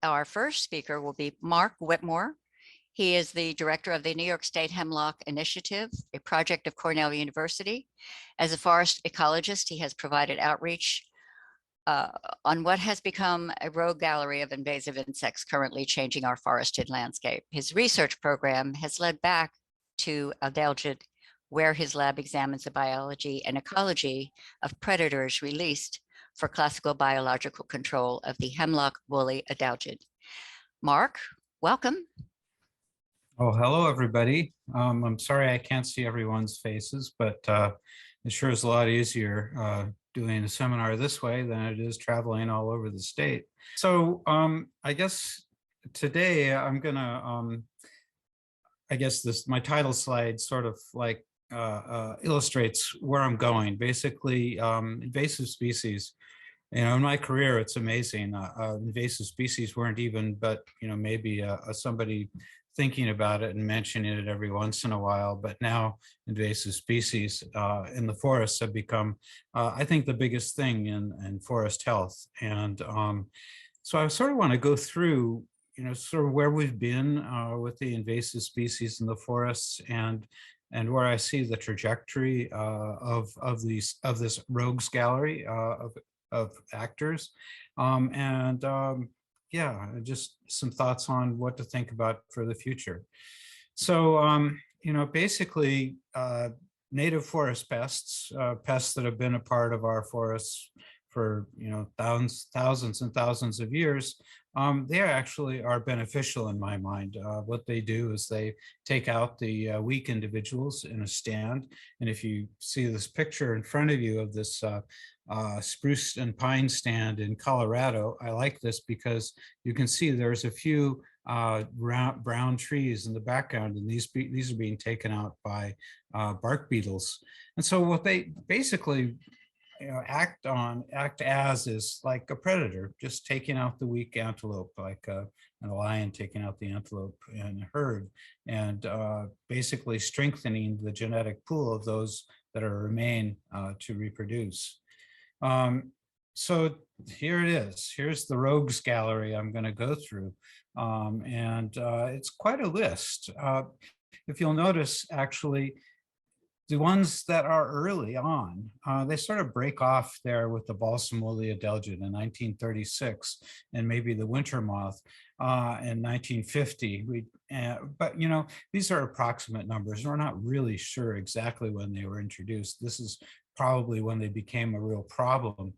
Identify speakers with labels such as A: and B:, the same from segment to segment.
A: Our first speaker will be Mark Whitmore. He is the director of the New York State Hemlock Initiative, a project of Cornell University. As a forest ecologist, he has provided outreach uh, on what has become a rogue gallery of invasive insects currently changing our forested landscape. His research program has led back to adelgid, where his lab examines the biology and ecology of predators released for classical biological control of the hemlock woolly adelgid. Mark, welcome.
B: Oh, hello, everybody. I'm sorry I can't see everyone's faces, but it sure is a lot easier doing a seminar this way than it is traveling all over the state. So I guess today I'm gonna, I guess my title slide sort of like illustrates where I'm going. Basically, invasive species. In my career, it's amazing. Invasive species weren't even, but maybe somebody thinking about it and mentioning it every once in a while. But now invasive species in the forests have become, I think, the biggest thing in forest health. And so I sort of want to go through, sort of where we've been with the invasive species in the forests and where I see the trajectory of this rogues gallery of actors, yeah, just some thoughts on what to think about for the future. So basically native forest pests, pests that have been a part of our forests for thousands and thousands of years, they actually are beneficial in my mind. What they do is they take out the weak individuals in a stand. And if you see this picture in front of you of this spruce and pine stand in Colorado, I like this because you can see there's a few brown trees in the background, and these are being taken out by bark beetles. And so what they basically act as is like a predator, just taking out the weak antelope, like a lion taking out the antelope in a herd, and basically strengthening the genetic pool of those that are remain to reproduce. So here it is. Here's the rogues gallery I'm going to go through, and it's quite a list. If you'll notice, actually, the ones that are early on, they sort of break off there with the balsam woolly adelgid in 1936, and maybe the winter moth in 1950. But these are approximate numbers. We're not really sure exactly when they were introduced. This is probably when they became a real problem.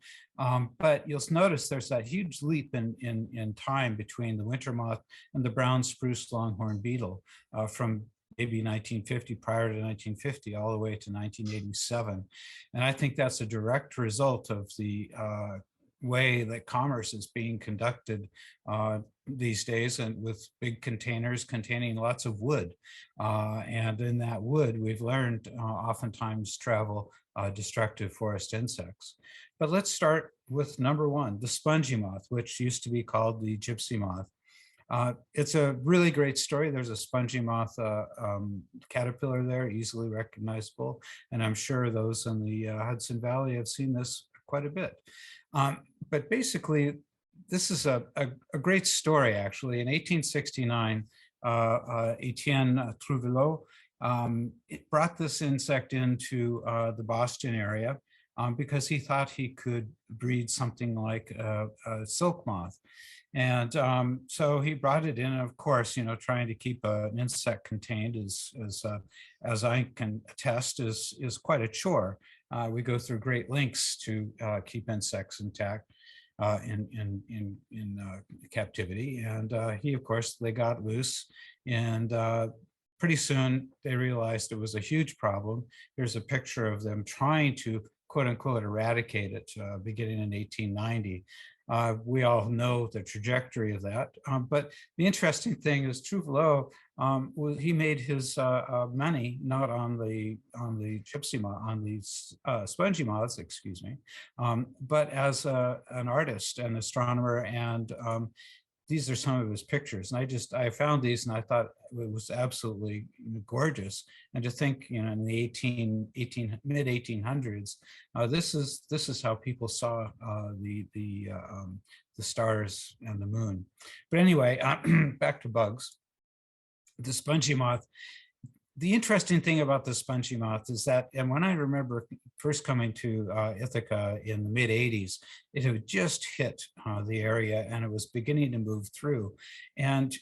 B: But you'll notice there's that huge leap in time between the winter moth and the brown spruce longhorn beetle from maybe 1950, prior to 1950, all the way to 1987. And I think that's a direct result of the way that commerce is being conducted these days, and with big containers containing lots of wood. And in that wood, we've learned oftentimes travel destructive forest insects. But let's start with number one, the spongy moth, which used to be called the gypsy moth. It's a really great story. There's a spongy moth caterpillar there, easily recognizable. And I'm sure those in the Hudson Valley have seen this quite a bit. But basically, this is a great story, actually. In 1869, Etienne Trouvelot it brought this insect into the Boston area because he thought he could breed something like a silk moth. And so he brought it in, and of course, trying to keep an insect contained as I can attest is quite a chore. We go through great lengths to keep insects intact in captivity. And he, of course, they got loose, and pretty soon they realized it was a huge problem. Here's a picture of them trying to quote unquote eradicate it beginning in 1890. We all know the trajectory of that. But the interesting thing is Trouvelot, he made his money not on the gypsy moth, on the spongy moths, excuse me, but as an artist and astronomer. And these are some of his pictures. And I found these and I thought it was absolutely gorgeous. And to think, in the mid 1800s, this is how people saw the stars and the moon. But anyway, back to bugs. The spongy moth. The interesting thing about the spongy moth is that, and when I remember first coming to Ithaca in the mid 80s, it had just hit the area and it was beginning to move through. And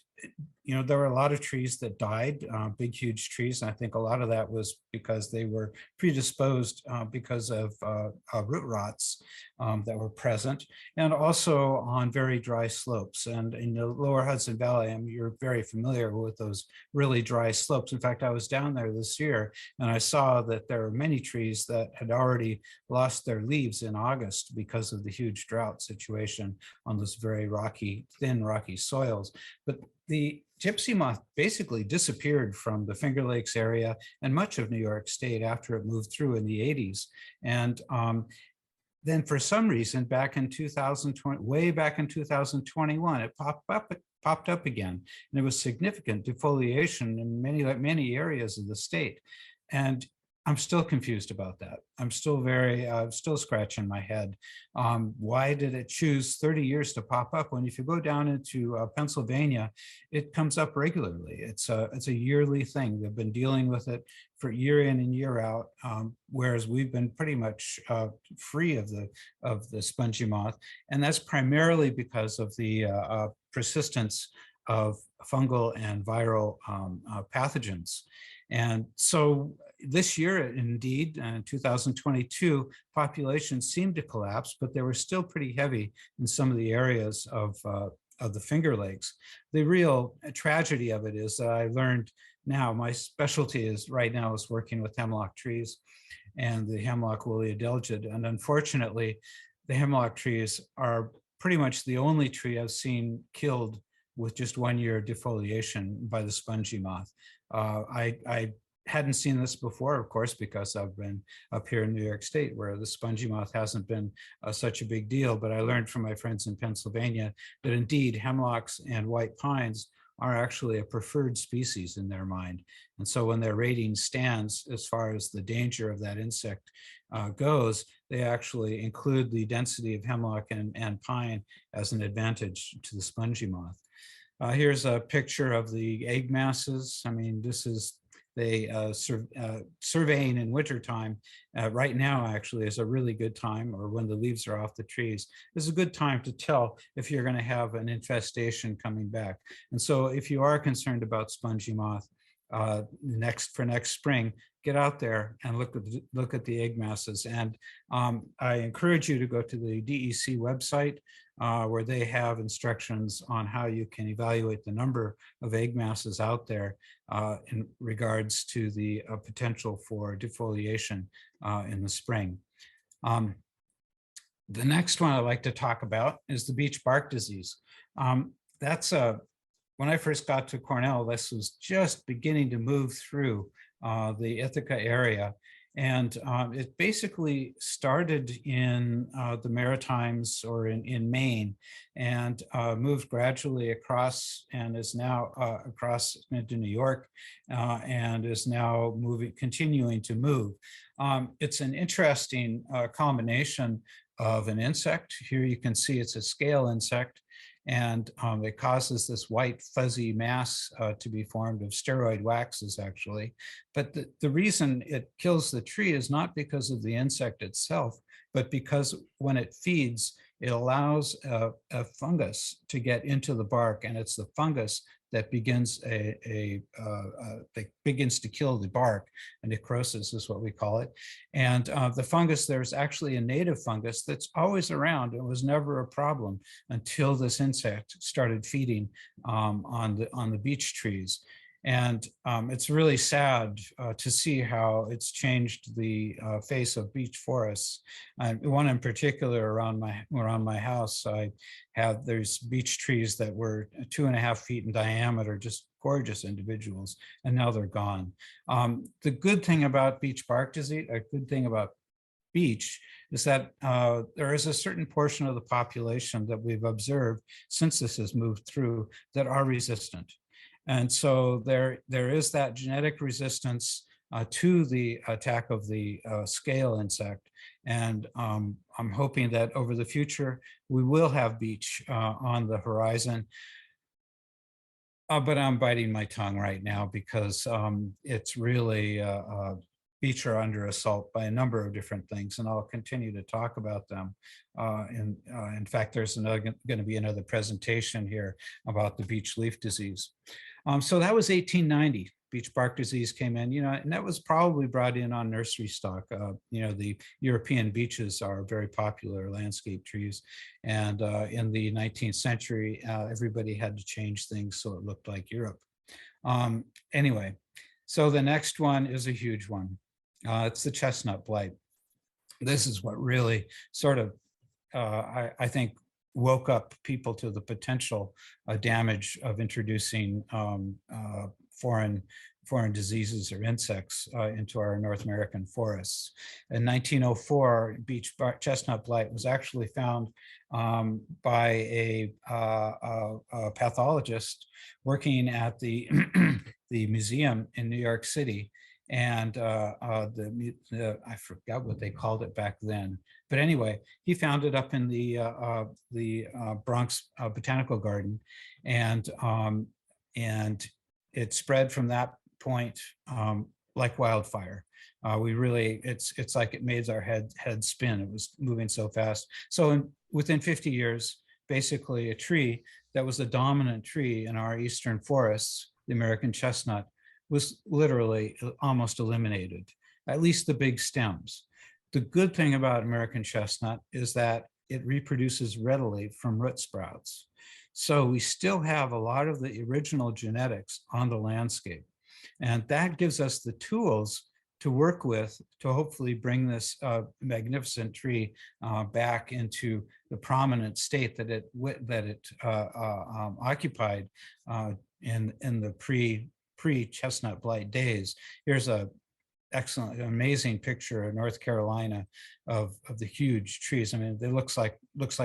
B: there were a lot of trees that died, big, huge trees. And I think a lot of that was because they were predisposed because of root rots that were present, and also on very dry slopes. And in the lower Hudson Valley, you're very familiar with those really dry slopes. In fact, I was down there this year and I saw that there are many trees that had already lost their leaves in August because of the huge drought situation on those very rocky, thin, rocky soils. But the gypsy moth basically disappeared from the Finger Lakes area and much of New York State after it moved through in the 80s. And then for some reason, back in 2020, way back in 2021, it popped up again. And it was significant defoliation in many areas of the state. And I'm still confused about that. I'm still still scratching my head. Why did it choose 30 years to pop up when if you go down into Pennsylvania, it comes up regularly. It's a yearly thing. They've been dealing with it for year in and year out, whereas we've been pretty much free of the spongy moth. And that's primarily because of the persistence of fungal and viral pathogens. And so this year, indeed, in 2022, populations seemed to collapse, but they were still pretty heavy in some of the areas of the Finger Lakes. The real tragedy of it is that I learned now, my specialty right now is working with hemlock trees and the hemlock woolly adelgid. And unfortunately, the hemlock trees are pretty much the only tree I've seen killed with just 1 year defoliation by the spongy moth. I hadn't seen this before, of course, because I've been up here in New York State where the spongy moth hasn't been such a big deal. But I learned from my friends in Pennsylvania that indeed hemlocks and white pines are actually a preferred species in their mind. And so when their rating stands as far as the danger of that insect goes, they actually include the density of hemlock and pine as an advantage to the spongy moth. Here's a picture of the egg masses. I mean, this is surveying in wintertime. Right now, actually, is a really good time, or when the leaves are off the trees, is a good time to tell if you're going to have an infestation coming back. And so if you are concerned about spongy moth next spring, get out there and look at the egg masses. And I encourage you to go to the DEC website where they have instructions on how you can evaluate the number of egg masses out there in regards to the potential for defoliation in the spring. The next one I'd like to talk about is the beech bark disease. When I first got to Cornell, this was just beginning to move through the Ithaca area. And it basically started in the Maritimes or in Maine and moved gradually across and is now across into New York and is now continuing to move. It's an interesting combination of an insect. Here you can see it's a scale insect. And it causes this white fuzzy mass to be formed of steroid waxes, actually. But the reason it kills the tree is not because of the insect itself, but because when it feeds, it allows a fungus to get into the bark, and it's the fungus that begins that begins to kill the bark. And necrosis is what we call it. And the fungus, there's actually a native fungus that's always around. It was never a problem until this insect started feeding on the beech trees. And it's really sad to see how it's changed the face of beech forests. One in particular around my house, there's beech trees that were 2.5 feet in diameter, just gorgeous individuals, and now they're gone. The good thing about beech bark disease, a good thing about beech is that there is a certain portion of the population that we've observed since this has moved through that are resistant. And so there is that genetic resistance to the attack of the scale insect. And I'm hoping that over the future, we will have beech on the horizon. But I'm biting my tongue right now because it's really beech are under assault by a number of different things, and I'll continue to talk about them. In fact, there's going to be another presentation here about the beech leaf disease. So that was 1890. Beech bark disease came in, and that was probably brought in on nursery stock. The European beeches are very popular landscape trees. And in the 19th century, everybody had to change things so it looked like Europe. Anyway, so the next one is a huge one. It's the chestnut blight. This is what really sort of, I think, woke up people to the potential damage of introducing foreign diseases or insects into our North American forests. In 1904, chestnut blight was actually found by a pathologist working at the the museum in New York City. And I forgot what they called it back then. But anyway, he found it up in the Bronx Botanical Garden, and it spread from that point like wildfire. It's like it made our head spin. It was moving so fast. So within 50 years, basically a tree that was the dominant tree in our eastern forests, the American chestnut, was literally almost eliminated, at least the big stems. The good thing about American chestnut is that it reproduces readily from root sprouts. So we still have a lot of the original genetics on the landscape. And that gives us the tools to work with to hopefully bring this magnificent tree back into the prominent state that it occupied in the pre-chestnut blight days. Here's a excellent, amazing picture of North Carolina of the huge trees. I mean, it looks like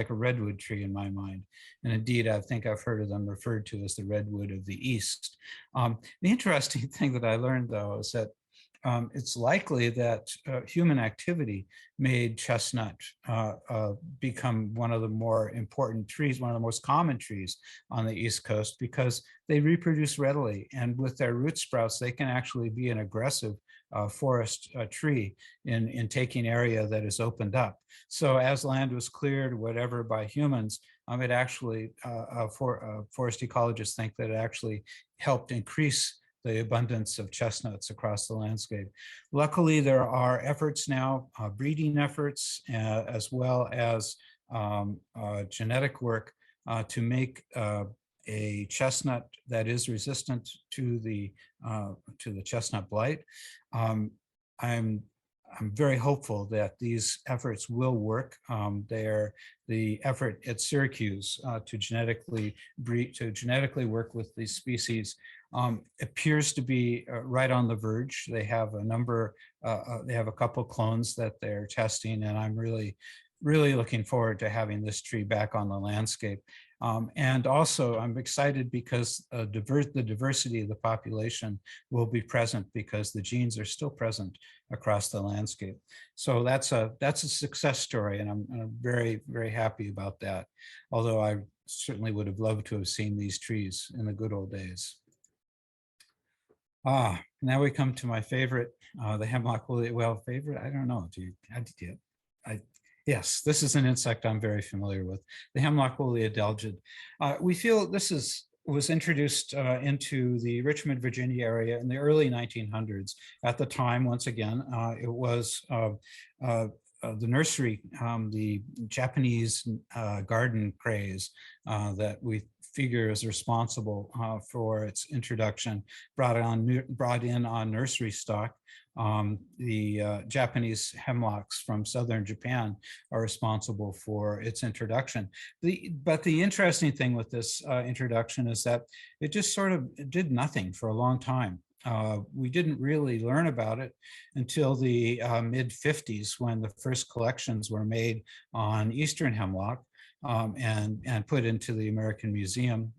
B: a redwood tree in my mind. And indeed, I think I've heard of them referred to as the redwood of the East. The interesting thing that I learned, though, is that it's likely that human activity made chestnut become one of the more important trees, one of the most common trees on the East Coast, because they reproduce readily. And with their root sprouts, they can actually be an aggressive forest tree in taking area that is opened up. So as land was cleared, whatever, by humans, it actually, forest ecologists think that it actually helped increase the abundance of chestnuts across the landscape. Luckily, there are efforts now, breeding efforts, as well as genetic work to make a chestnut that is resistant to the chestnut blight. I'm very hopeful that these efforts will work. The effort at Syracuse to genetically work with these species appears to be right on the verge. They have a couple clones that they're testing, and I'm really looking forward to having this tree back on the landscape. And also, I'm excited because the diversity of the population will be present because the genes are still present across the landscape. So that's a success story, and I'm very, very happy about that. Although I certainly would have loved to have seen these trees in the good old days. Now we come to my favorite, the hemlock woolly. Well, favorite, I don't know. Yes, this is an insect I'm very familiar with, the hemlock woolly adelgid. We feel this was introduced into the Richmond, Virginia area in the early 1900s. At the time, once again, it was the nursery, the Japanese garden craze that we figure is responsible for its introduction, brought in on nursery stock. The Japanese hemlocks from southern Japan are responsible for its introduction. But the interesting thing with this introduction is that it just sort of did nothing for a long time. We didn't really learn about it until the mid-50s, when the first collections were made on Eastern hemlock and put into the American Museum.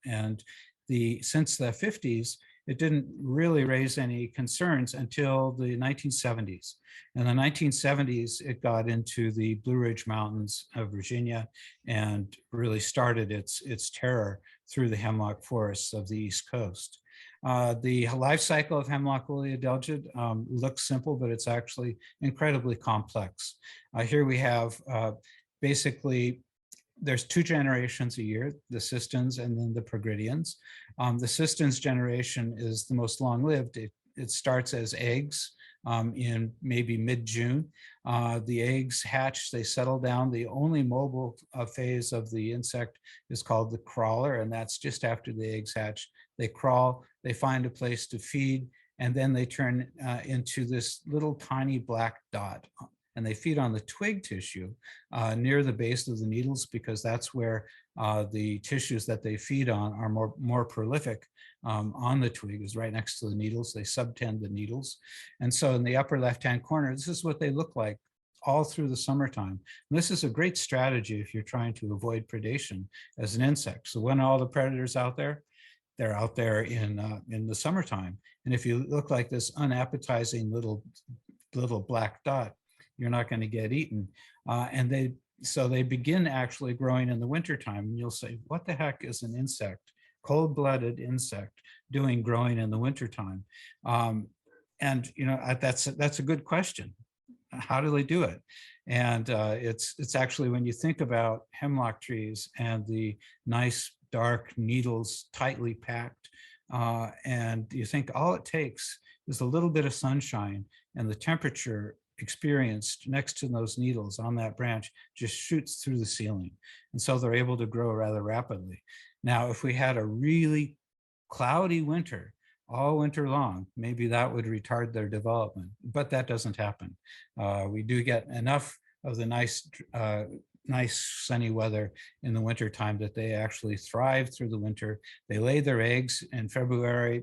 B: And since the 50s, it didn't really raise any concerns until the 1970s. In the 1970s, it got into the Blue Ridge Mountains of Virginia and really started its terror through the hemlock forests of the East Coast. The life cycle of hemlock woolly adelgid looks simple, but it's actually incredibly complex. Here we have basically, there's 2 generations a year, the cistons and then the progrediens. The cistons generation is the most long-lived. It starts as eggs in maybe mid-June. The eggs hatch, they settle down. The only mobile phase of the insect is called the crawler, and that's just after the eggs hatch. They crawl, they find a place to feed, and then they turn into this little tiny black dot. And they feed on the twig tissue near the base of the needles, because that's where the tissues that they feed on are more prolific on the twig, is right next to the needles. They subtend the needles. And so in the upper left-hand corner, this is what they look like all through the summertime. And this is a great strategy if you're trying to avoid predation as an insect. So when all the predators out there, they're out there in the summertime. And if you look like this unappetizing little black dot, you're not going to get eaten. So they begin actually growing in the wintertime. And you'll say, what the heck is an insect, cold-blooded insect, doing growing in the wintertime? And that's a good question. How do they do it? And it's actually, when you think about hemlock trees and the nice dark needles tightly packed, and you think all it takes is a little bit of sunshine, and the temperature experienced next to those needles on that branch just shoots through the ceiling. And so they're able to grow rather rapidly. Now, if we had a really cloudy winter, all winter long, maybe that would retard their development, but that doesn't happen. We do get enough of the nice sunny weather in the winter time that they actually thrive through the winter. They lay their eggs in February,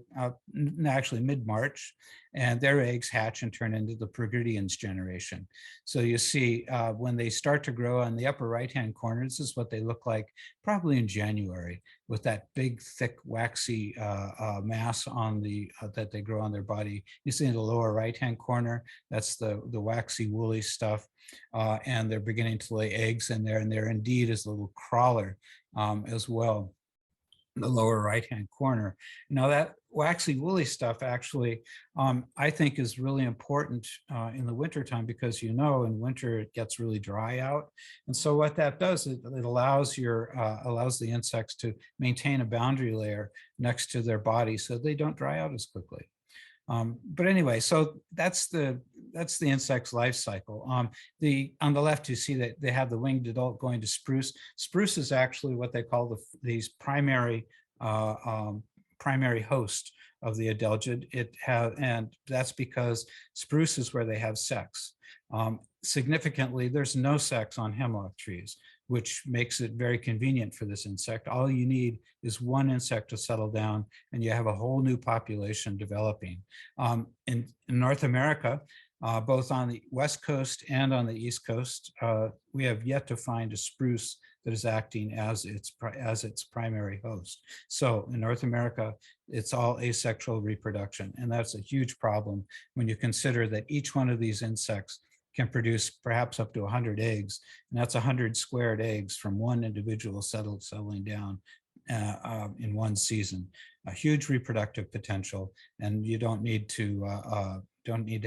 B: actually mid-March, and their eggs hatch and turn into the progrediens generation. So you see when they start to grow on the upper right-hand corner, this is what they look like probably in January, with that big, thick, waxy mass on that they grow on their body. You see in the lower right-hand corner, that's the waxy, woolly stuff. And they're beginning to lay eggs in there, and there indeed is a little crawler as well in the lower right-hand corner. Now that waxy, woolly stuff actually, I think is really important in the wintertime, because in winter it gets really dry out. And so what that does, it allows the insects to maintain a boundary layer next to their body so they don't dry out as quickly. But anyway, so that's the insect's life cycle. On the left, you see that they have the winged adult going to spruce. Spruce is actually what they call these primary host of the adelgid. And that's because spruce is where they have sex. Significantly, there's no sex on hemlock trees, which makes it very convenient for this insect. All you need is one insect to settle down, and you have a whole new population developing. In North America, both on the West Coast and on the East Coast, we have yet to find a spruce that is acting as its primary host. So in North America, it's all asexual reproduction, and that's a huge problem when you consider that each one of these insects can produce perhaps up to 100 eggs, and that's 100 squared eggs from one individual settling down in one season. A huge reproductive potential, and you don't need to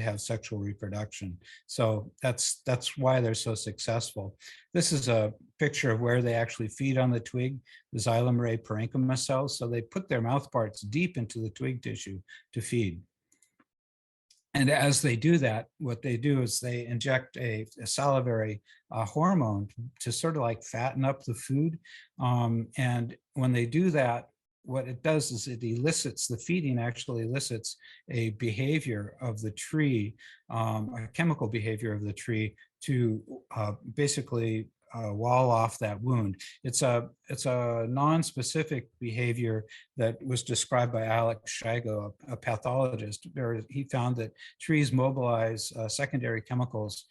B: have sexual reproduction. So that's why they're so successful. This is a picture of where they actually feed on the twig, the xylem ray parenchyma cells. So they put their mouth parts deep into the twig tissue to feed. And as they do that, what they do is they inject a salivary hormone to sort of like fatten up the food. And when they do that, what it does is it elicits, the feeding actually elicits a behavior of the tree, a chemical behavior of the tree to basically wall off that wound. It's a non-specific behavior that was described by Alex Shigo, a pathologist, where he found that trees mobilize secondary chemicals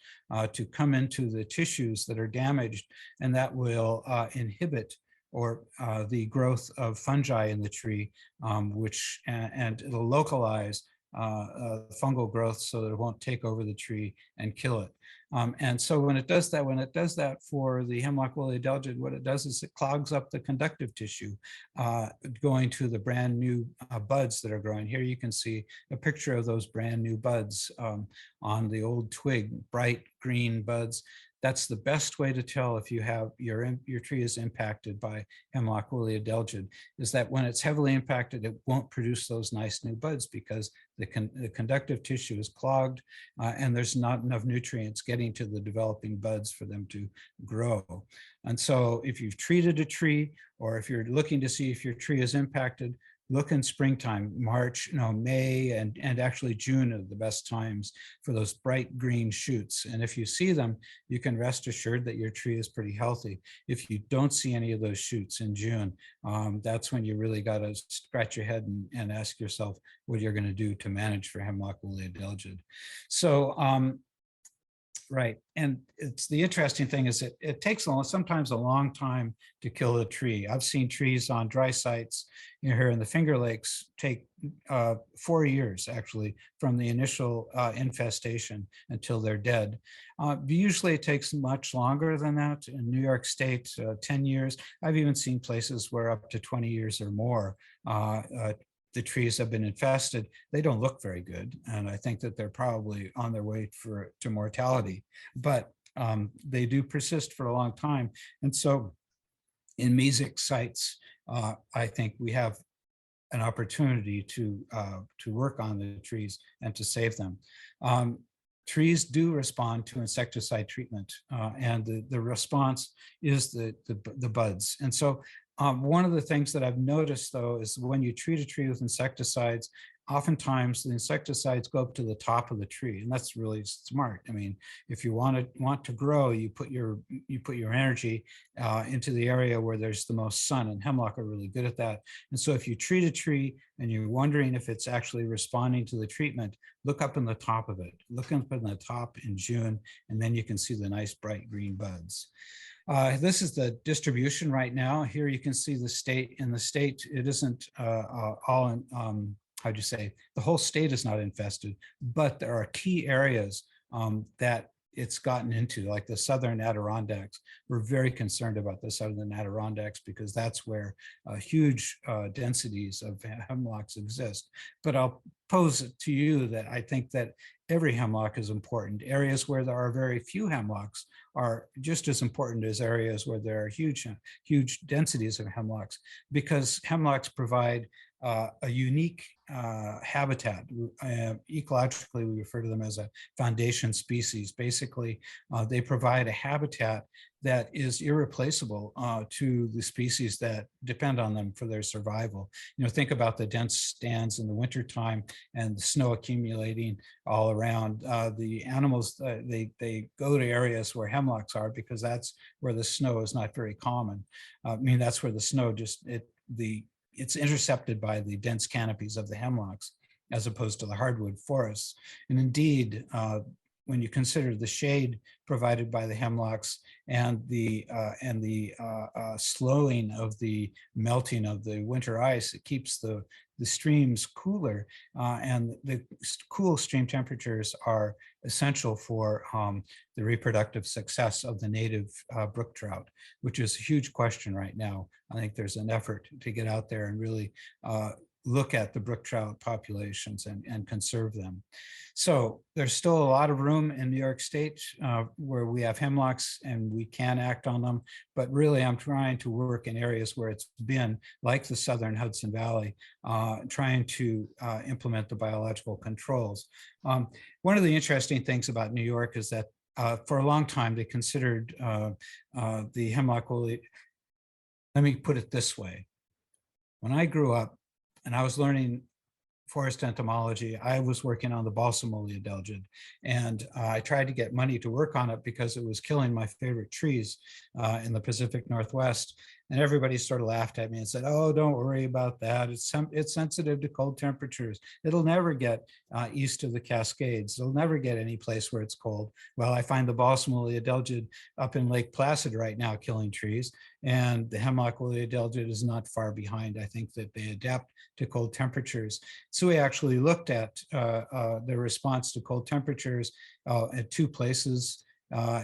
B: to come into the tissues that are damaged, and that will inhibit or the growth of fungi in the tree, and it'll localize fungal growth so that it won't take over the tree and kill it. And so when it does that for the hemlock woolly adelgid, what it does is it clogs up the conductive tissue, going to the brand new buds that are growing. Here you can see a picture of those brand new buds on the old twig, bright green buds. That's the best way to tell if you have your tree is impacted by hemlock woolly adelgid, is that when it's heavily impacted, it won't produce those nice new buds because the conductive tissue is clogged and there's not enough nutrients getting to the developing buds for them to grow. And so if you've treated a tree, or if you're looking to see if your tree is impacted, look in springtime, March, May, and actually June are the best times for those bright green shoots. And if you see them, you can rest assured that your tree is pretty healthy. If you don't see any of those shoots in June, that's when you really got to scratch your head and ask yourself what you're going to do to manage for hemlock woolly adelgid. So, right. And it's the interesting thing is it takes sometimes a long time to kill a tree. I've seen trees on dry sites here in the Finger Lakes take 4 years actually from the initial infestation until they're dead. Usually it takes much longer than that. In New York State, 10 years. I've even seen places where up to 20 years or more the trees have been infested. They don't look very good. And I think that they're probably on their way to mortality, but they do persist for a long time. And so in mesic sites, I think we have an opportunity to work on the trees and to save them. Trees do respond to insecticide treatment, and the response is the buds. And so one of the things that I've noticed, though, is when you treat a tree with insecticides, oftentimes the insecticides go up to the top of the tree, and that's really smart. I mean, if you want to grow, you put your energy into the area where there's the most sun, and hemlock are really good at that. And so if you treat a tree and you're wondering if it's actually responding to the treatment, look up in the top of it. Look up in the top in June, and then you can see the nice bright green buds. This is the distribution right now. Here you can see the state. In the state, it isn't all in, how'd you say, the whole state is not infested, but there are key areas that it's gotten into, like the southern Adirondacks. We're very concerned about the southern Adirondacks because that's where huge densities of hemlocks exist. But I'll pose it to you that I think that every hemlock is important. Areas where there are very few hemlocks are just as important as areas where there are huge densities of hemlocks, because hemlocks provide a unique habitat. Ecologically, we refer to them as a foundation species. Basically, they provide a habitat that is irreplaceable to the species that depend on them for their survival. You know, think about the dense stands in the wintertime and the snow accumulating all around. The animals, they go to areas where hemlocks are because that's where the snow is not very common. I mean, that's where the snow it's intercepted by the dense canopies of the hemlocks as opposed to the hardwood forests. And indeed, when you consider the shade provided by the hemlocks and the slowing of the melting of the winter ice, it keeps the streams cooler, and the cool stream temperatures are essential for the reproductive success of the native brook trout, which is a huge question right now. I think there's an effort to get out there and really look at the brook trout populations and conserve them. So there's still a lot of room in New York State where we have hemlocks and we can act on them, but really I'm trying to work in areas where it's been, like the southern Hudson Valley, trying to implement the biological controls. One of the interesting things about New York is that for a long time they considered the hemlock woolly. Let me put it this way. When I grew up and I was learning forest entomology, I was working on the balsamwoolly adelgid, and I tried to get money to work on it because it was killing my favorite trees in the Pacific Northwest. And everybody sort of laughed at me and said, "Oh, don't worry about that. It's sensitive to cold temperatures. It'll never get east of the Cascades. It'll never get any place where it's cold." Well, I find the balsamwoolly adelgid up in Lake Placid right now killing trees, and the hemlock woolly adelgid is not far behind. I think that they adapt to cold temperatures. So we actually looked at the response to cold temperatures at two places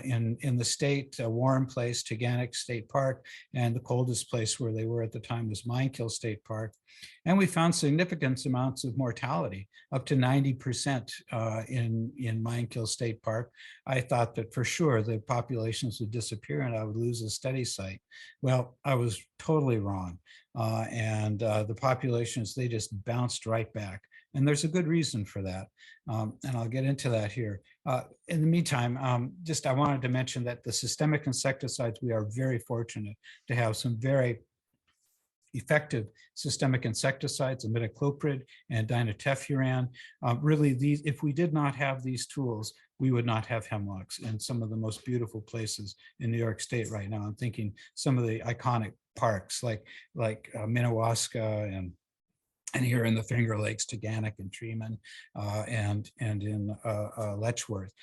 B: in the state: a warm place, Teganic State Park, and the coldest place where they were at the time was Minekill State Park. And we found significant amounts of mortality, up to 90% in Minekill State Park. I thought that for sure the populations would disappear and I would lose a study site. Well, I was totally wrong. The populations, they just bounced right back. And there's a good reason for that. And I'll get into that here. In the meantime, I wanted to mention that the systemic insecticides, we are very fortunate to have some very effective systemic insecticides, imidacloprid and dinotefuran. Really, if we did not have these tools, we would not have hemlocks in some of the most beautiful places in New York State right now. I'm thinking some of the iconic parks like Minnewaska and here in the Finger Lakes, Teganic and Treman, and in Letchworth.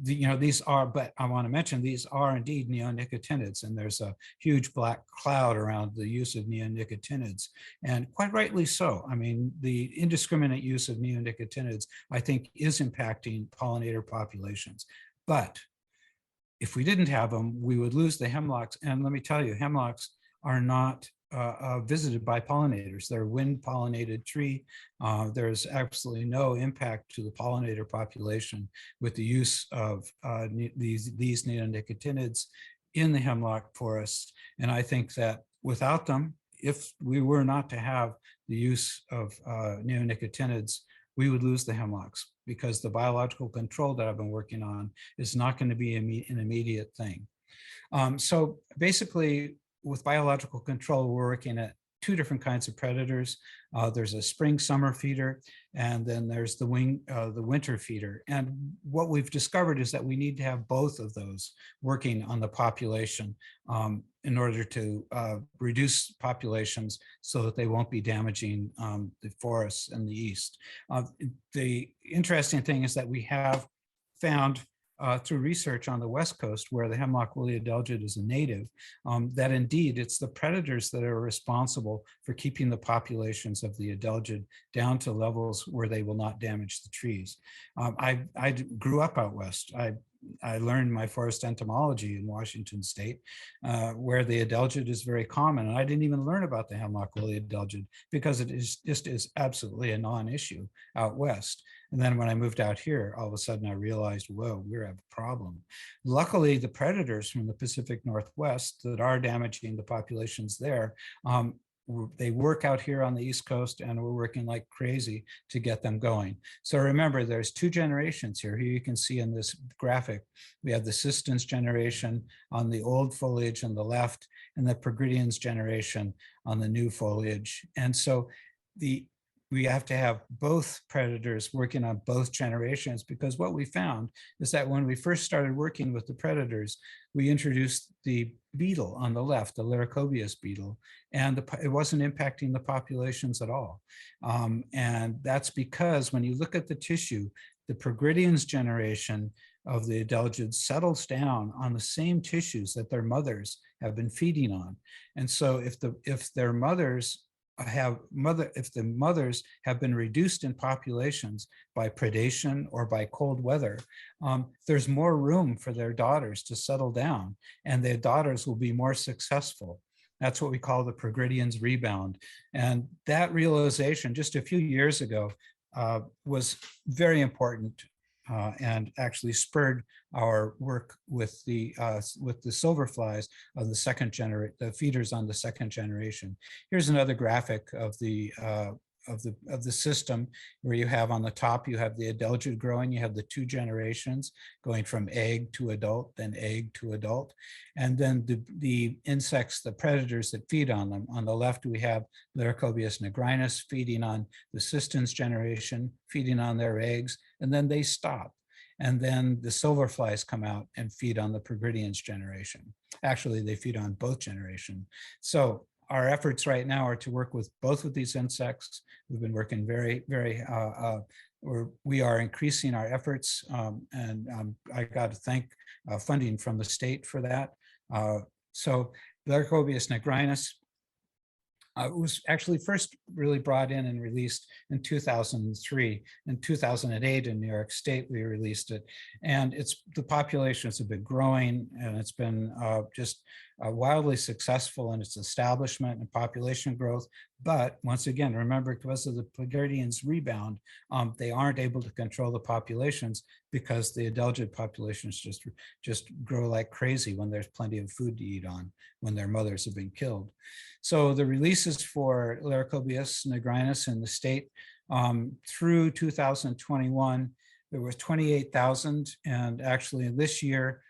B: These are, but I want to mention, these are indeed neonicotinoids, and there's a huge black cloud around the use of neonicotinoids, and quite rightly so. I mean, the indiscriminate use of neonicotinoids, I think, is impacting pollinator populations. But if we didn't have them, we would lose the hemlocks. And let me tell you, hemlocks are not visited by pollinators. They're a wind-pollinated tree. There's absolutely no impact to the pollinator population with the use of these neonicotinoids in the hemlock forests. And I think that without them, if we were not to have the use of neonicotinoids, we would lose the hemlocks, because the biological control that I've been working on is not going to be an immediate thing. So basically, with biological control, we're working at two different kinds of predators. There's a spring-summer feeder, and then there's the winter feeder. And what we've discovered is that we need to have both of those working on the population in order to reduce populations so that they won't be damaging the forests in the east. The interesting thing is that we have found through research on the West Coast, where the hemlock woolly adelgid is a native, that indeed it's the predators that are responsible for keeping the populations of the adelgid down to levels where they will not damage the trees. I grew up out west. I learned my forest entomology in Washington State, where the adelgid is very common. And I didn't even learn about the hemlock woolly adelgid because it is absolutely a non-issue out west. And then when I moved out here, all of a sudden I realized, whoa, we have a problem. Luckily, the predators from the Pacific Northwest that are damaging the populations there, they work out here on the East Coast, and we're working like crazy to get them going. So remember, there's two generations here. Here you can see in this graphic, we have the Sistens generation on the old foliage on the left, and the Progrediens generation on the new foliage. And so we have to have both predators working on both generations, because what we found is that when we first started working with the predators, we introduced the beetle on the left, the Laricobius beetle, and it wasn't impacting the populations at all. And that's because when you look at the tissue, the Progrediens generation of the adelgids settles down on the same tissues that their mothers have been feeding on. And so if the mothers have been reduced in populations by predation or by cold weather, there's more room for their daughters to settle down, and their daughters will be more successful. That's what we call the Progrediens rebound. And that realization just a few years ago was very important and actually spurred our work with the silverflies of the second generation, the feeders on the second generation. Here's another graphic of the of the system, where you have on the top, you have the adelgid growing, you have the 2 generations going from egg to adult, then egg to adult. And then the insects, the predators that feed on them. On the left, we have Leucobius nigrinus feeding on the cystins generation, feeding on their eggs, and then they stop. And then the silverflies come out and feed on the Progrediens generation. Actually, they feed on both generations. So our efforts right now are to work with both of these insects. We've been working we are increasing our efforts, and I got to thank funding from the state for that. So Leucobius nigrinus was actually first really brought in and released in 2003. In 2008 in New York State, we released it. And the population has been growing, and it's been just wildly successful in its establishment and population growth. But once again, remember, because of the Progrediens rebound, they aren't able to control the populations because the adelgid populations just grow like crazy when there's plenty of food to eat on, when their mothers have been killed. So the releases for Leucobius nigrinus in the state through 2021, there was 28,000, and actually this year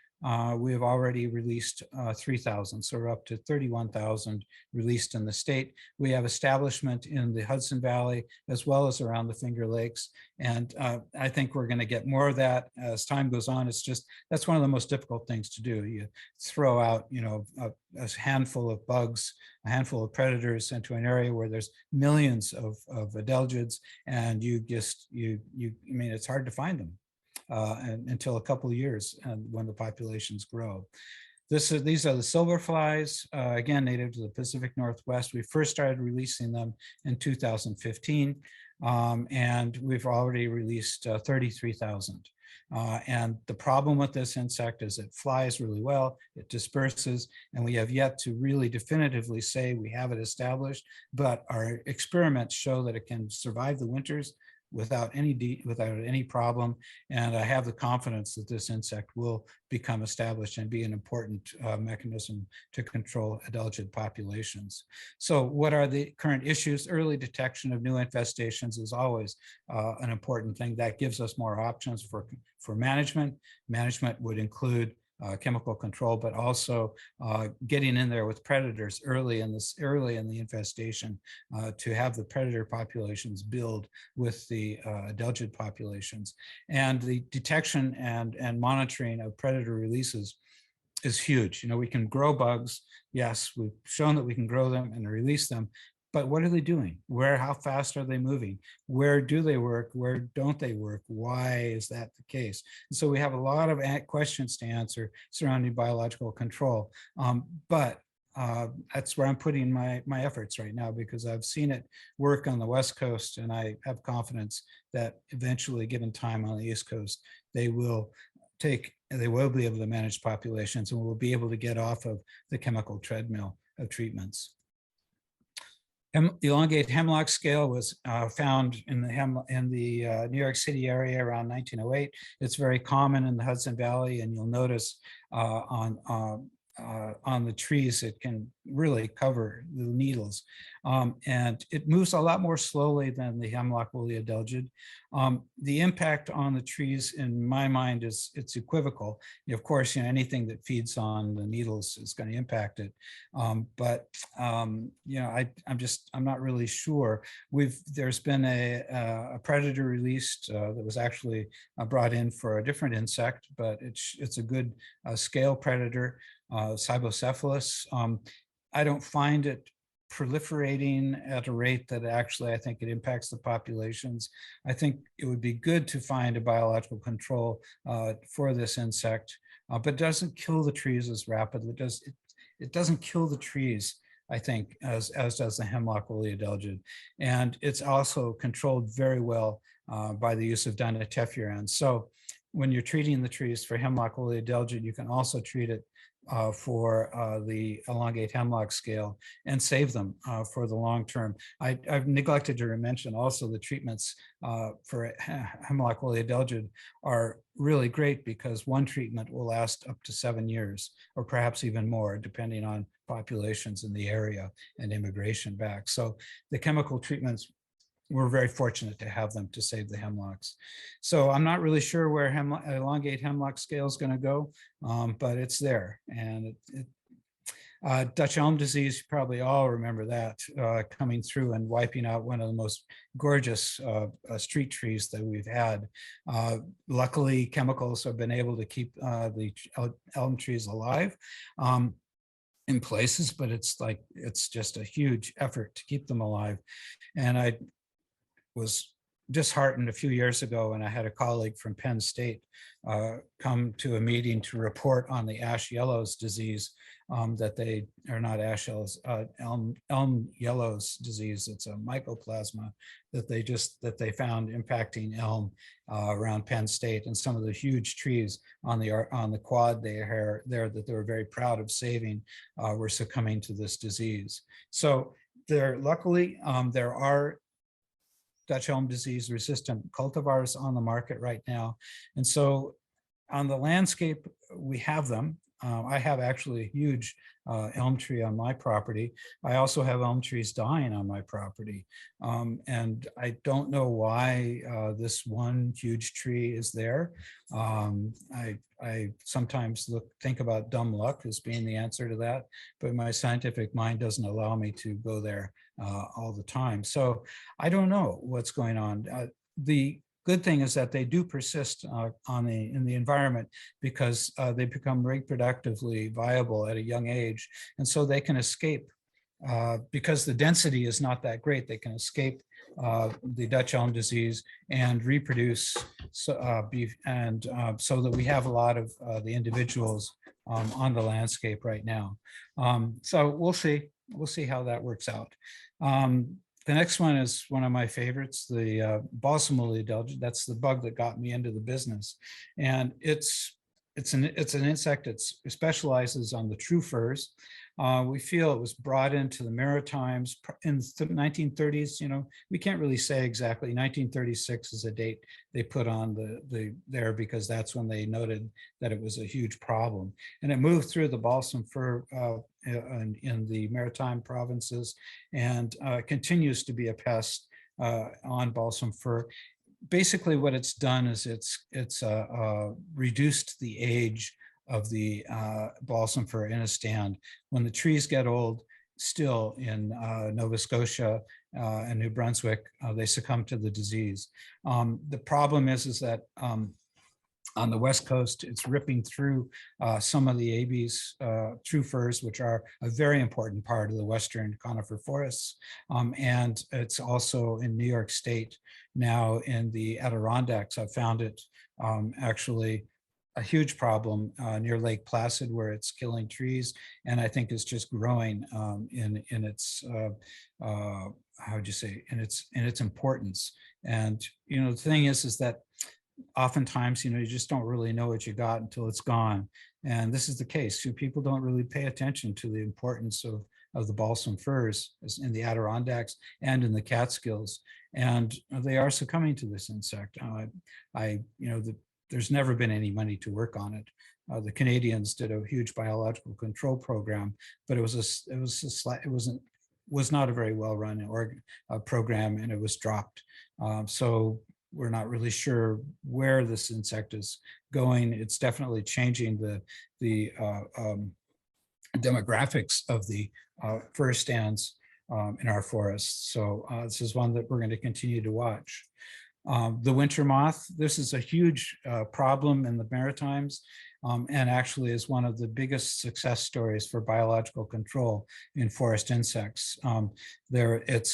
B: we have already released 3,000, so we're up to 31,000 released in the state. We have establishment in the Hudson Valley as well as around the Finger Lakes, and I think we're going to get more of that as time goes on. It's just, that's one of the most difficult things to do. You throw out, a handful of bugs, a handful of predators into an area where there's millions of adelgids, and it's hard to find them. Until a couple of years, when the populations grow. These are the silverflies, again, native to the Pacific Northwest. We first started releasing them in 2015, and we've already released 33,000. And the problem with this insect is it flies really well, it disperses, and we have yet to really definitively say we have it established, but our experiments show that it can survive the winters without any problem. And I have the confidence that this insect will become established and be an important mechanism to control adelgid populations. So what are the current issues? Early detection of new infestations is always an important thing. That gives us more options for management. Management would include chemical control, but also getting in there with predators early in the infestation to have the predator populations build with the adelgid populations. And the detection and monitoring of predator releases is huge. We can grow bugs. Yes, we've shown that we can grow them and release them, but what are they doing? How fast are they moving? Where do they work? Where don't they work? Why is that the case? And so we have a lot of questions to answer surrounding biological control. But that's where I'm putting my efforts right now, because I've seen it work on the West Coast, and I have confidence that eventually, given time on the East Coast, they will be able to manage populations, and we'll be able to get off of the chemical treadmill of treatments. The elongate hemlock scale was found in the New York City area around 1908. It's very common in the Hudson Valley, and you'll notice on the trees it can really cover the needles, and it moves a lot more slowly than the hemlock woolly adelgid. The impact on the trees, in my mind, it's equivocal. Of course, anything that feeds on the needles is going to impact it, but I'm not really sure. There's been a predator released that was actually brought in for a different insect, but it's a good scale predator, Cybocephalus. I don't find it proliferating at a rate that actually I think it impacts the populations. I think it would be good to find a biological control for this insect, but it doesn't kill the trees as rapidly. It doesn't kill the trees, I think, as does the hemlock woolly adelgid. And it's also controlled very well by the use of dinotefuran. So when you're treating the trees for hemlock woolly adelgid, you can also treat it for the elongate hemlock scale and save them for the long term. I've neglected to mention also the treatments for hemlock woolly adelgid are really great, because one treatment will last up to 7 years or perhaps even more, depending on populations in the area and immigration back. So the chemical treatments we're very fortunate to have them to save the hemlocks. So I'm not really sure where elongate hemlock scale is going to go, but it's there. And Dutch elm disease, you probably all remember that coming through and wiping out one of the most gorgeous street trees that we've had. Luckily, chemicals have been able to keep the elm trees alive in places, but it's just a huge effort to keep them alive. And I was disheartened a few years ago when I had a colleague from Penn State come to a meeting to report on the ash yellows disease that they are not ash yellows, elm yellows disease. It's a mycoplasma that they found impacting elm around Penn State, and some of the huge trees on the quad there that they were very proud of saving were succumbing to this disease. So luckily there are Dutch elm disease resistant cultivars on the market right now. And so on the landscape, we have them. I have actually a huge elm tree on my property. I also have elm trees dying on my property. And I don't know why this one huge tree is there. I sometimes think about dumb luck as being the answer to that, but my scientific mind doesn't allow me to go there all the time. So I don't know what's going on. The good thing is that they do persist in the environment because they become reproductively viable at a young age. And so they can escape because the density is not that great. They can escape the Dutch elm disease and reproduce so that we have a lot of the individuals on the landscape right now. So we'll see how that works out. The next one is one of my favorites, the balsamally adelgid. That's the bug that got me into the business. And it's an insect that specializes on the true furs. We feel it was brought into the Maritimes in the 1930s. We can't really say exactly. 1936 is a date they put on there because that's when they noted that it was a huge problem. And it moved through the balsam fir in the Maritime provinces and continues to be a pest on balsam fir. Basically, what it's done is it's reduced the age of the balsam fir in a stand. When the trees get old, still in Nova Scotia and New Brunswick, they succumb to the disease. The problem is that on the West Coast, it's ripping through some of the AB's true firs, which are a very important part of the Western conifer forests. And it's also in New York State now in the Adirondacks. I've found it actually a huge problem near Lake Placid, where it's killing trees, and I think it's just growing in its how would you say, in its importance. And the thing is that oftentimes you just don't really know what you got until it's gone, and this is the case. People don't really pay attention to the importance of the balsam firs in the Adirondacks and in the Catskills, and they are succumbing to this insect. There's never been any money to work on it. The Canadians did a huge biological control program, but it was not a very well run program, and it was dropped. So we're not really sure where this insect is going. It's definitely changing the demographics of the fir stands in our forests. So this is one that we're going to continue to watch. The winter moth, this is a huge problem in the Maritimes, and actually is one of the biggest success stories for biological control in forest insects. It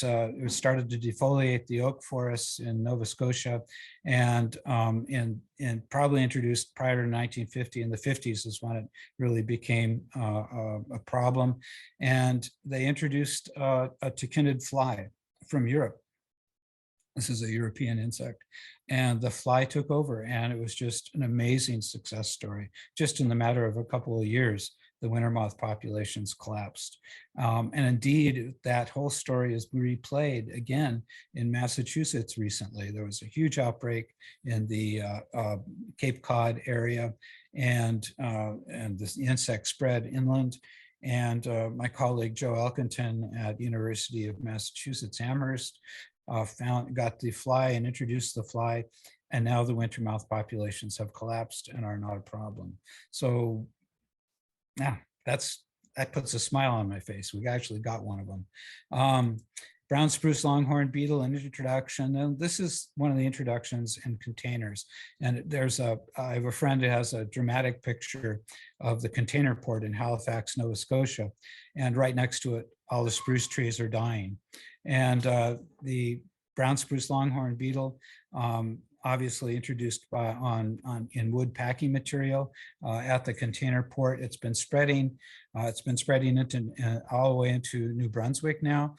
B: started to defoliate the oak forests in Nova Scotia, and probably introduced prior to 1950. In the 50s is when it really became a problem, and they introduced a tachinid fly from Europe. This is a European insect, and the fly took over, and it was just an amazing success story. Just in the matter of a couple of years, the winter moth populations collapsed. And indeed, that whole story is replayed again in Massachusetts recently. There was a huge outbreak in the Cape Cod area, and this insect spread inland. And my colleague Joe Elkington at University of Massachusetts Amherst got the fly and introduced the fly, and now the winter moth populations have collapsed and are not a problem. So yeah, that puts a smile on my face. We actually got one of them. Brown spruce longhorn beetle, an introduction. And this is one of the introductions in containers. And I have a friend who has a dramatic picture of the container port in Halifax, Nova Scotia. And right next to it, all the spruce trees are dying. And the brown spruce longhorn beetle, obviously introduced in wood packing material at the container port. It's been spreading. It's been spreading into all the way into New Brunswick now.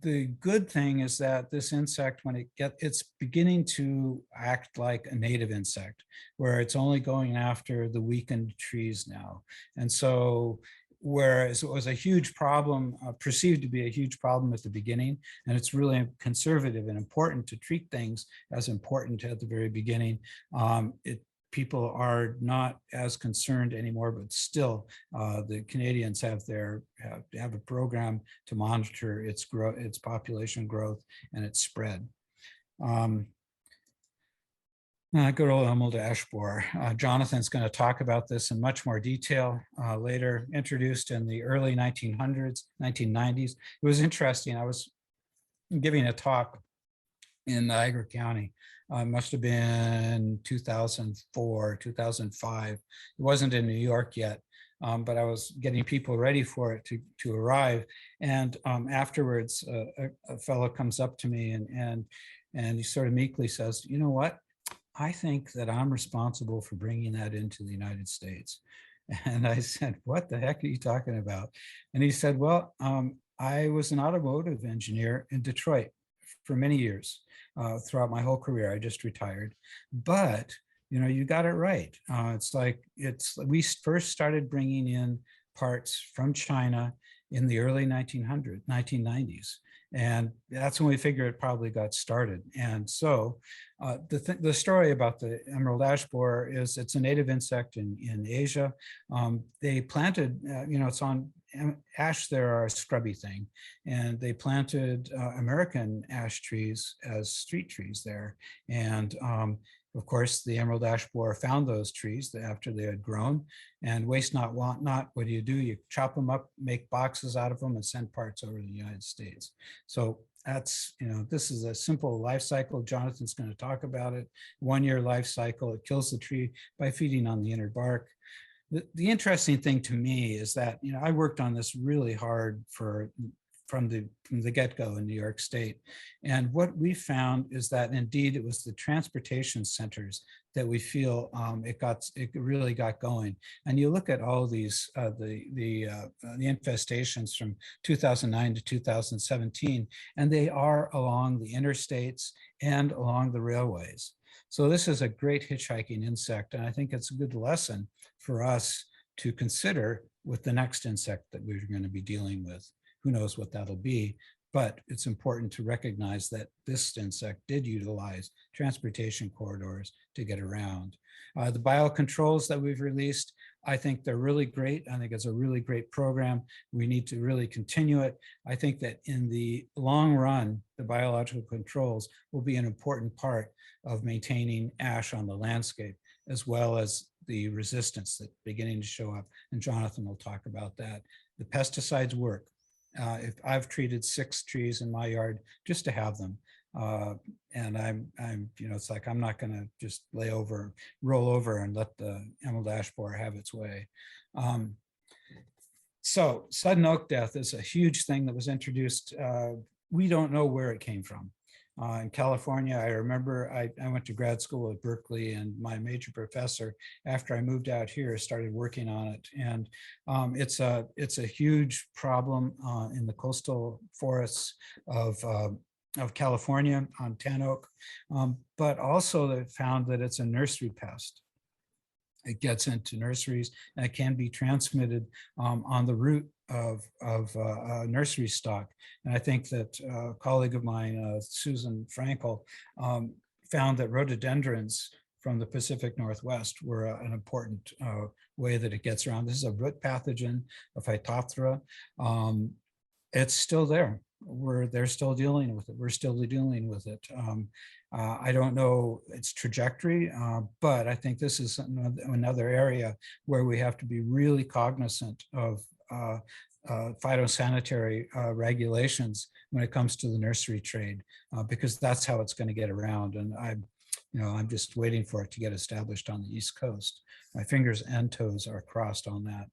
B: The good thing is that this insect, when it's beginning to act like a native insect, where it's only going after the weakened trees now. And so whereas it was a huge problem, perceived to be a huge problem at the beginning, and it's really conservative and important to treat things as important at the very beginning. People are not as concerned anymore, but still the Canadians have a program to monitor its growth, its population growth, and its spread. Good old emerald ash borer. Jonathan's going to talk about this in much more detail later. Introduced in the early 1900s, 1990s. It was interesting. I was giving a talk in Niagara County. Must have been 2004, 2005. It wasn't in New York yet, but I was getting people ready for it to arrive. And afterwards, a fellow comes up to me and he sort of meekly says, "You know what? I think that I'm responsible for bringing that into the United States." And I said, "What the heck are you talking about?" And he said, "Well, I was an automotive engineer in Detroit for many years, throughout my whole career. I just retired. But, you got it right. We first started bringing in parts from China in the early 1990s. And that's when we figured it probably got started. And so the story about the emerald ash borer is it's a native insect in Asia. They planted, it's on ash there are a scrubby thing, and they planted American ash trees as street trees there. And of course, the emerald ash borer found those trees after they had grown, and waste not, want not. What do? You chop them up, make boxes out of them, and send parts over to the United States. So that's, this is a simple life cycle. Jonathan's going to talk about it. 1 year life cycle. It kills the tree by feeding on the inner bark. The interesting thing to me is that, I worked on this really hard from the get-go in New York State. And what we found is that indeed it was the transportation centers that we feel it really got going. And you look at all these, the infestations from 2009 to 2017, and they are along the interstates and along the railways. So this is a great hitchhiking insect. And I think it's a good lesson for us to consider with the next insect that we're going to be dealing with. Who knows what that'll be, but it's important to recognize that this insect did utilize transportation corridors to get around. The biocontrols that we've released, I think they're really great. I think it's a really great program. We need to really continue it. I think that in the long run, the biological controls will be an important part of maintaining ash on the landscape, as well as the resistance that's beginning to show up. And Jonathan will talk about that. The pesticides work. If I've treated 6 trees in my yard just to have them, and I'm, it's like I'm not going to just roll over and let the emerald ash borer have its way. So sudden oak death is a huge thing that was introduced. We don't know where it came from. In California, I remember I went to grad school at Berkeley, and my major professor, after I moved out here, started working on it. And it's a huge problem in the coastal forests of California on tan oak, but also they found that it's a nursery pest. It gets into nurseries, and it can be transmitted on the root of nursery stock. And I think that a colleague of mine, Susan Frankel, found that rhododendrons from the Pacific Northwest were an important way that it gets around. This is a root pathogen, a Phytophthora. It's still there. They're still dealing with it. We're still dealing with it. I don't know its trajectory, but I think this is another area where we have to be really cognizant of phytosanitary regulations when it comes to the nursery trade, because that's how it's going to get around. And I'm just waiting for it to get established on the East Coast. My fingers and toes are crossed on that.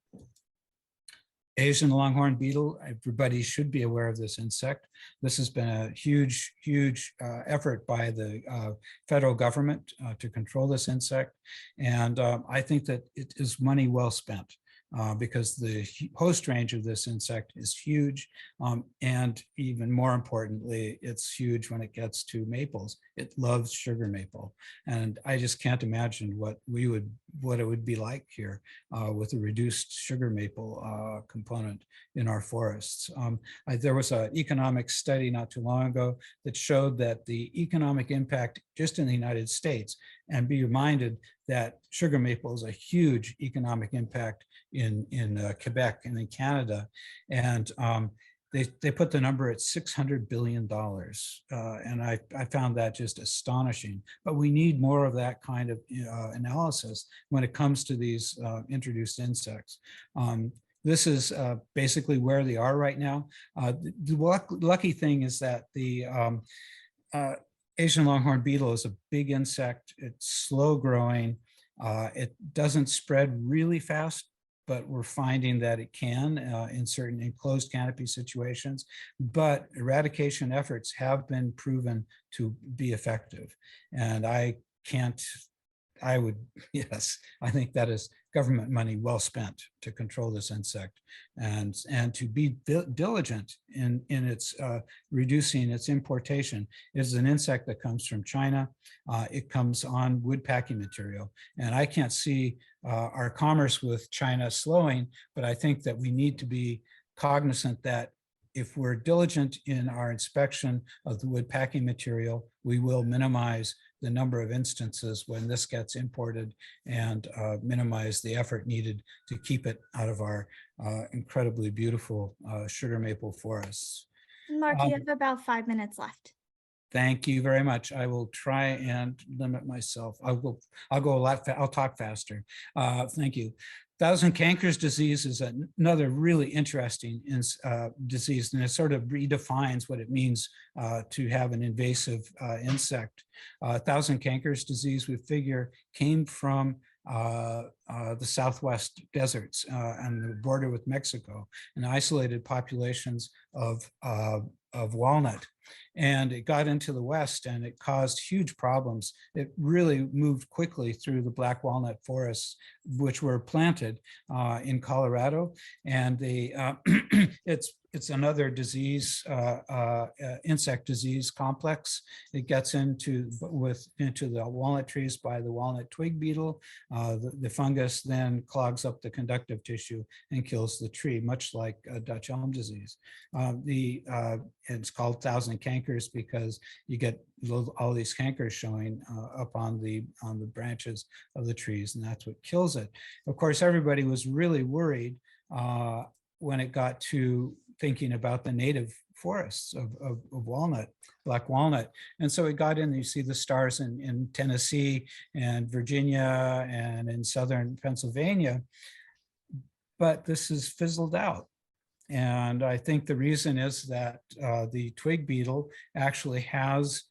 B: Asian longhorn beetle, everybody should be aware of this insect. This has been a huge, huge effort by the federal government to control this insect. And I think that it is money well spent. Because the host range of this insect is huge. And even more importantly, it's huge when it gets to maples. It loves sugar maple. And I just can't imagine what it would be like here with a reduced sugar maple component in our forests. There was an economic study not too long ago that showed that the economic impact just in the United States, and be reminded that sugar maple is a huge economic impact in Quebec and in Canada. And they put the number at $600 billion. And I found that just astonishing. But we need more of that kind of analysis when it comes to these introduced insects. This is basically where they are right now. The lucky thing is that the Asian longhorn beetle is a big insect. It's slow growing. It doesn't spread really fast, but we're finding that it can in certain enclosed canopy situations. But eradication efforts have been proven to be effective. And yes, I think that is government money well spent to control this insect and to be diligent in its reducing its importation. It is an insect that comes from China. It comes on wood packing material. And I can't see our commerce with China slowing, but I think that we need to be cognizant that if we're diligent in our inspection of the wood packing material, we will minimize the number of instances when this gets imported and minimize the effort needed to keep it out of our incredibly beautiful sugar maple forests.
C: Mark, you have about 5 minutes left.
B: Thank you very much. I will try and limit myself. I'll talk faster. Thank you. Thousand cankers disease is another really interesting disease, and it sort of redefines what it means to have an invasive insect. Thousand cankers disease, we figure, came from the Southwest deserts and the border with Mexico, and isolated populations of walnut. And it got into the West and it caused huge problems. It really moved quickly through the black walnut forests, which were planted in Colorado. And it's another disease, insect disease complex. It gets into the walnut trees by the walnut twig beetle. The fungus then clogs up the conductive tissue and kills the tree, much like Dutch elm disease. It's called thousand cankers because you get all these cankers showing up on the branches of the trees, and that's what kills it. Of course, everybody was really worried when it got to thinking about the native forests of walnut, black walnut. And so it got in, you see the stars in Tennessee and Virginia and in southern Pennsylvania, but this is fizzled out. And I think the reason is that the twig beetle actually has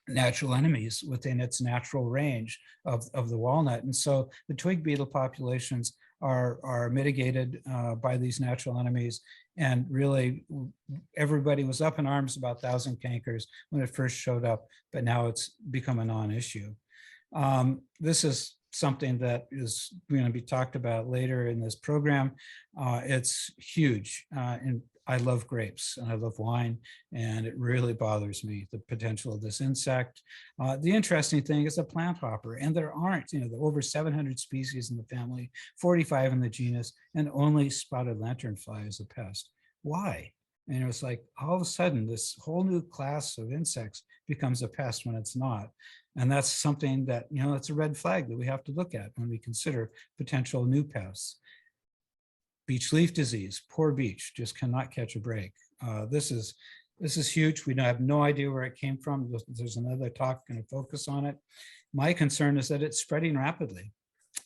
B: natural enemies within its natural range of the walnut. And so the twig beetle populations are mitigated by these natural enemies. And really, everybody was up in arms about thousand cankers when it first showed up, but now it's become a non-issue. This is something that is going to be talked about later in this program. It's huge. And I love grapes and I love wine, and it really bothers me, the potential of this insect. The interesting thing is a plant hopper, and there aren't, there are over 700 species in the family, 45 in the genus, and only spotted lanternfly is a pest. Why? And it was like, all of a sudden, this whole new class of insects becomes a pest when it's not. And that's something that, it's a red flag that we have to look at when we consider potential new pests. Beech leaf disease, poor beech, just cannot catch a break. This is huge. We have no idea where it came from. There's another talk going to focus on it. My concern is that it's spreading rapidly,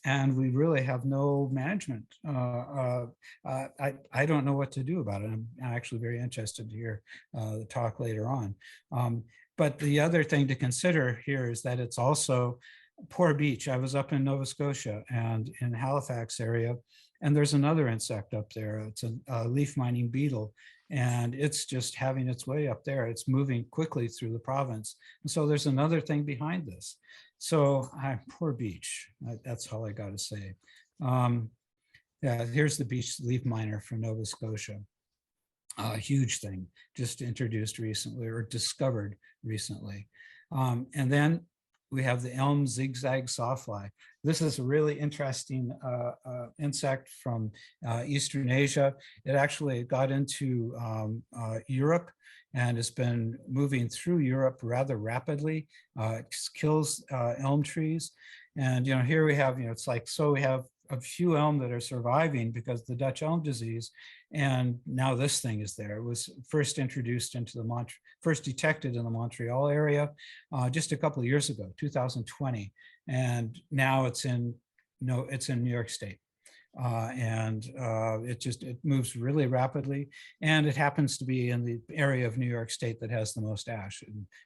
B: and we really have no management. I don't know what to do about it. I'm actually very interested to hear the talk later on. But the other thing to consider here is that it's also poor beech. I was up in Nova Scotia and in Halifax area, and there's another insect up there. It's a leaf mining beetle, and it's just having its way up there. It's moving quickly through the province. And so there's another thing behind this. So poor beech. That's all I got to say. Yeah, here's the beech leaf miner from Nova Scotia. A huge thing, just introduced recently or discovered recently. And then we have the elm zigzag sawfly. This is a really interesting insect from Eastern Asia. It actually got into Europe and has been moving through Europe rather rapidly. It kills elm trees. And here we have, it's like, so we have a few elm that are surviving because of the Dutch elm disease. And now this thing is there. It was first introduced into the first detected in the Montreal area just a couple of years ago, 2020. And now it's in New York State. It moves really rapidly, and it happens to be in the area of New York State that has the most ash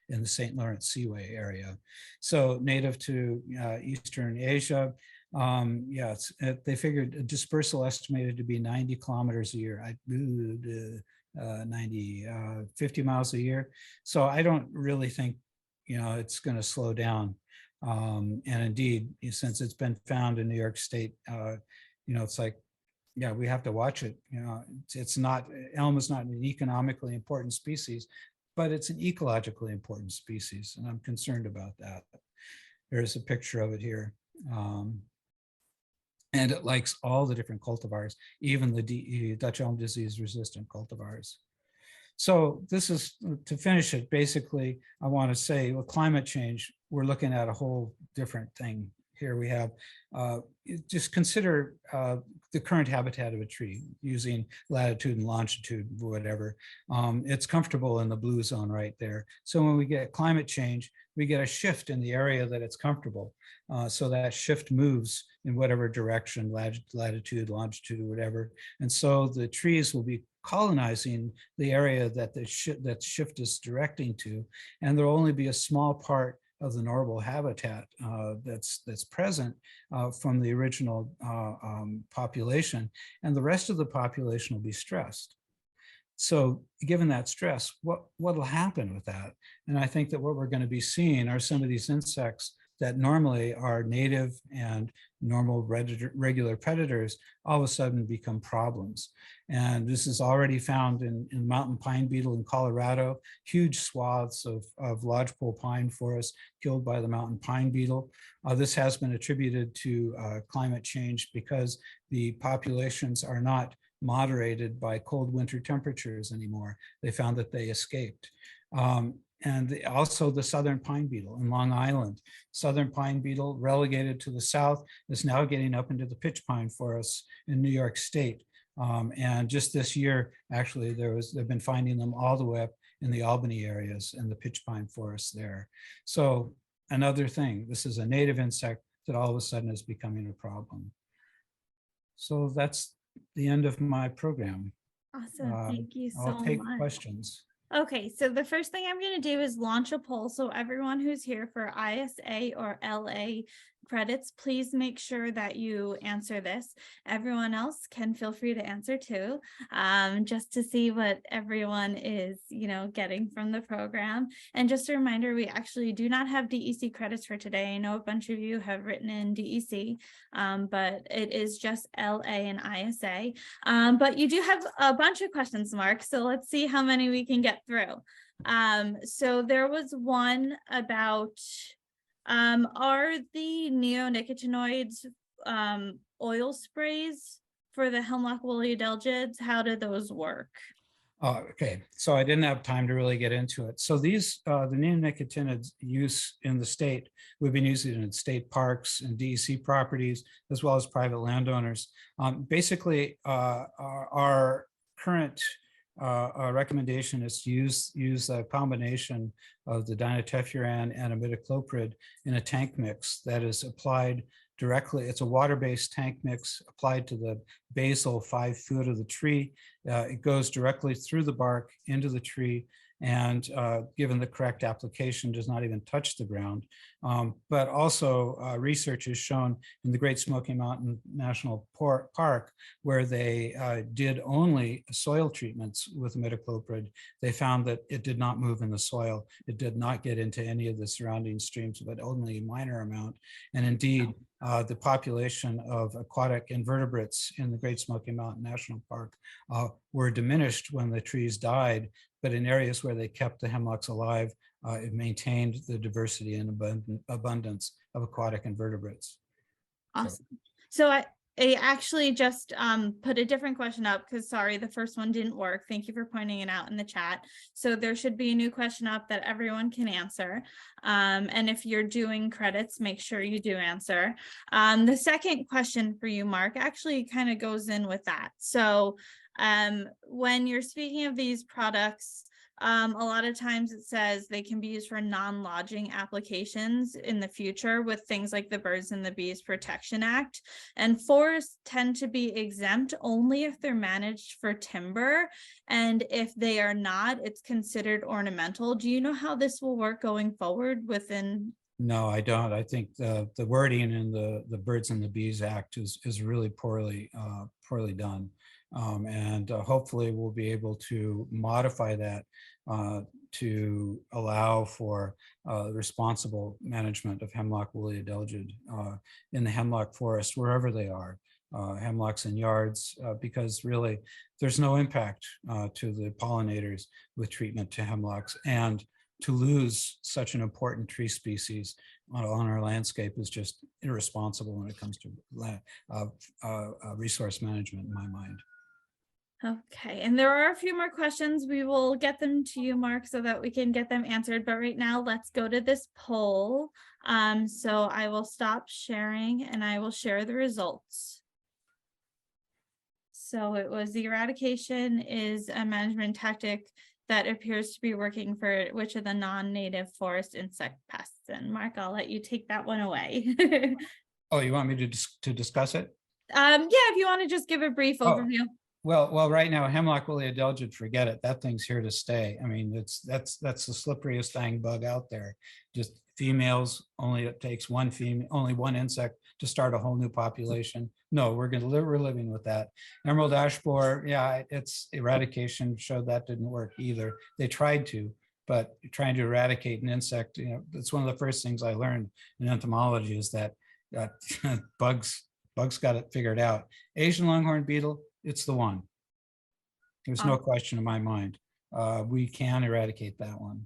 B: in the St. Lawrence Seaway area. So native to Eastern Asia. They figured a dispersal estimated to be 90 kilometers a year. 50 miles a year. So I don't really think, it's going to slow down. And indeed, since it's been found in New York State, it's like, yeah, we have to watch it. It's not, elm is not an economically important species, but it's an ecologically important species. And I'm concerned about that. There's a picture of it here. And it likes all the different cultivars, even the Dutch elm disease resistant cultivars. So this is, to finish it, basically, I want to say, with climate change, we're looking at a whole different thing. Here we have, just consider the current habitat of a tree using latitude and longitude, whatever. It's comfortable in the blue zone right there. So when we get climate change, we get a shift in the area that it's comfortable. So that shift moves in whatever direction, latitude, longitude, whatever. And so the trees will be colonizing the area that that shift is directing to, and there'll only be a small part of the normal habitat that's present from the original population, and the rest of the population will be stressed. So given that stress, what will happen with that? And I think that what we're going to be seeing are some of these insects that normally are native and normal regular predators all of a sudden become problems. And this is already found in mountain pine beetle in Colorado, huge swaths of lodgepole pine forest killed by the mountain pine beetle. This has been attributed to climate change because the populations are not moderated by cold winter temperatures anymore. They found that they escaped. And also the southern pine beetle in Long Island. Southern pine beetle, relegated to the south, is now getting up into the pitch pine forests in New York State. And just this year, actually, they've been finding them all the way up in the Albany areas and the pitch pine forests there. So another thing, this is a native insect that all of a sudden is becoming a problem. So that's the end of my program.
C: Awesome. Thank you so
B: I'll take
C: much.
B: questions.
C: Okay, so the first thing I'm going to do is launch a poll. So everyone who's here for ISA or LA credits, please make sure that you answer this. Everyone else can feel free to answer too, just to see what everyone is, getting from the program. And just a reminder, we actually do not have DEC credits for today. I know a bunch of you have written in DEC, but it is just LA and ISA. But you do have a bunch of questions, Mark. So let's see how many we can get through. So there was one about, are the neonicotinoids oil sprays for the hemlock woolly adelgids? How do those work?
B: Okay, so I didn't have time to really get into it. So these, the neonicotinoids use in the state, we've been using it in state parks and DEC properties, as well as private landowners. Basically, our current recommendation is to use a combination of the dinotefuran and imidacloprid in a tank mix that is applied directly. It's a water-based tank mix applied to the basal 5 foot of the tree. It goes directly through the bark into the tree, and given the correct application, does not even touch the ground. But also research has shown in the Great Smoky Mountain National Park, where they did only soil treatments with imidacloprid, they found that it did not move in the soil. It did not get into any of the surrounding streams, but only a minor amount. And indeed, the population of aquatic invertebrates in the Great Smoky Mountain National Park were diminished when the trees died, but in areas where they kept the hemlocks alive, it maintained the diversity and abundance of aquatic invertebrates.
C: Awesome. So I actually just put a different question up because sorry, the first one didn't work. Thank you for pointing it out in the chat. So there should be a new question up that everyone can answer. And if you're doing credits, make sure you do answer. The second question for you, Mark, actually kind of goes in with that. So when you're speaking of these products, a lot of times it says they can be used for non-lodging applications in the future with things like the Birds and the Bees Protection Act. And forests tend to be exempt only if they're managed for timber. And if they are not, it's considered ornamental. Do you know how this will work going forward within?
B: No, I don't. I think the wording in the Birds and the Bees Act is really poorly done. And hopefully we'll be able to modify that to allow for responsible management of hemlock woolly adelgid in the hemlock forest, wherever they are, hemlocks in yards, because really there's no impact to the pollinators with treatment to hemlocks, and to lose such an important tree species on our landscape is just irresponsible when it comes to resource management, in my mind.
C: Okay, and there are a few more questions. We will get them to you, Mark, so that we can get them answered. But right now, let's go to this poll. So I will stop sharing and I will share the results. So it was the eradication is a management tactic that appears to be working for which of the non-native forest insect pests. And Mark, I'll let you take that one away.
B: Oh, you want me to discuss it?
C: Yeah, if you want to just give a brief overview.
B: Well, right now, hemlock woolly adelgid, forget it. That thing's here to stay. I mean, that's the slipperiest dang bug out there. Just females, only it takes only one insect to start a whole new population. No, we're living with that. Emerald ash borer, yeah, its eradication showed that didn't work either. They tried to, but trying to eradicate an insect, you know, that's one of the first things I learned in entomology is that bugs got it figured out. Asian longhorn beetle, it's the one. There's no question in my mind. We can eradicate that one.